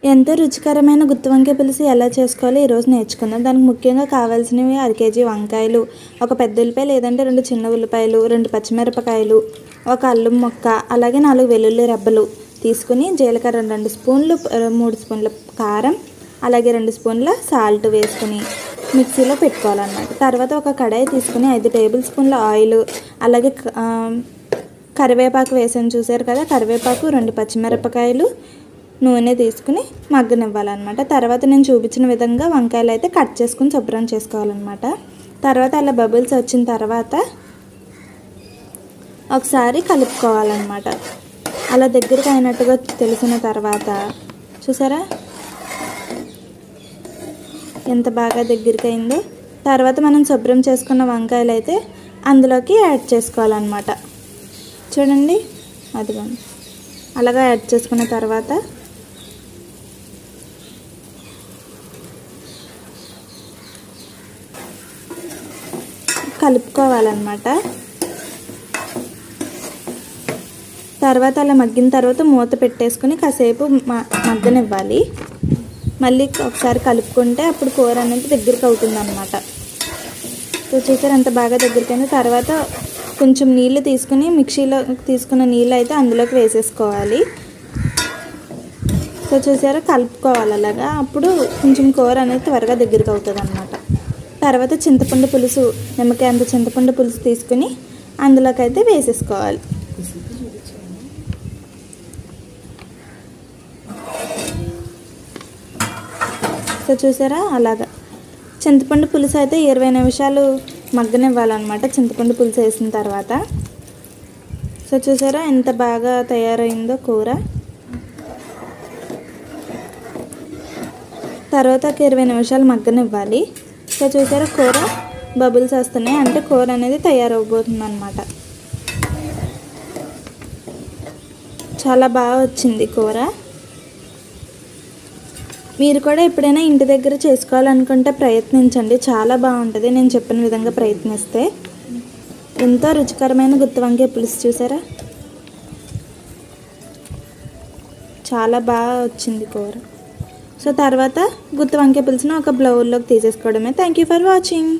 ఎంతో రుచికరమైన గుత్తి వంకాయ పులుసు ఎలా చేసుకోవాలో ఈరోజు నేర్చుకుందాం. దానికి ముఖ్యంగా కావాల్సినవి 1/2 కేజీ వంకాయలు, ఒక పెద్ద ఉల్లిపాయ లేదంటే 2 చిన్న ఉల్లిపాయలు, 2 పచ్చిమిరపకాయలు, ఒక అల్లం ముక్క, అలాగే 4 వెల్లుల్లి రెబ్బలు తీసుకుని జీలకర్ర 2 స్పూన్లు, 3 స్పూన్ల కారం, అలాగే 2 స్పూన్ల సాల్ట్ వేసుకుని మిక్సీలో పెట్టుకోవాలన్నమాట. తర్వాత ఒక కడాయి తీసుకుని 5 టేబుల్ స్పూన్ల ఆయిల్, అలాగే కరివేపాకు వేసాను చూసారు కదా, కరివేపాకు, 2 పచ్చిమిరపకాయలు, నూనె తీసుకుని మగ్గనివ్వాలన్నమాట. తర్వాత నేను చూపించిన విధంగా వంకాయలు అయితే కట్ చేసుకుని శుభ్రం చేసుకోవాలన్నమాట. తర్వాత అలా బబుల్స్ వచ్చిన తర్వాత ఒకసారి కలుపుకోవాలన్నమాట. అలా దగ్గరికి అయినట్టుగా తెలిసిన తర్వాత చూసారా ఎంత బాగా దగ్గరికి అయిందో. తర్వాత మనం శుభ్రం చేసుకున్న వంకాయలు అయితే అందులోకి యాడ్ చేసుకోవాలన్నమాట. చూడండి, అదిగో అలాగా యాడ్ చేసుకున్న తర్వాత కలుపుకోవాలన్నమాట. తర్వాత అలా మగ్గిన తర్వాత మూత పెట్టేసుకుని కాసేపు మగ్గనివ్వాలి. మళ్ళీ ఒకసారి కలుపుకుంటే అప్పుడు కూర అనేది దగ్గరికి అవుతుందన్నమాట. సో చూసారు ఎంత బాగా దగ్గరికి అయింది. తర్వాత కొంచెం నీళ్ళు తీసుకుని మిక్సీలో తీసుకున్న నీళ్ళు అయితే అందులోకి వేసేసుకోవాలి. సో చూసారా కలుపుకోవాలి అలాగా, అప్పుడు కొంచెం కూర అనేది త్వరగా దగ్గరికి అవుతుంది అన్నమాట. తర్వాత చింతపండు పులుసు, నిమ్మకాయ అంత చింతపండు పులుసు తీసుకుని అందులోకి అయితే వేసేసుకోవాలి. సో చూసారా అలాగా చింతపండు పులుసు అయితే 20 నిమిషాలు మగ్గనివ్వాలన్నమాట చింతపండు పులుసు వేసిన తర్వాత. సో చూసారా ఎంత బాగా తయారైందో కూర. తర్వాత 20 నిమిషాలు మగ్గనివ్వాలి. సో చూసారా కూర బబుల్స్ వస్తున్నాయి, అంటే కూర అనేది తయారవబోతుంది అన్నమాట. చాలా బాగా వచ్చింది కూర. మీరు కూడా ఎప్పుడైనా ఇంటి దగ్గర చేసుకోవాలనుకుంటే ప్రయత్నించండి, చాలా బాగుంటుంది. నేను చెప్పిన విధంగా ప్రయత్నిస్తే ఎంతో రుచికరమైన గుత్తి వంకాయ పులుసు చూసారా చాలా బాగా వచ్చింది కూర. సో తర్వాత గుత్తి వంకాయ పులుసును ఒక బౌల్లోకి తీసేసుకోవడమే. Thank you for watching.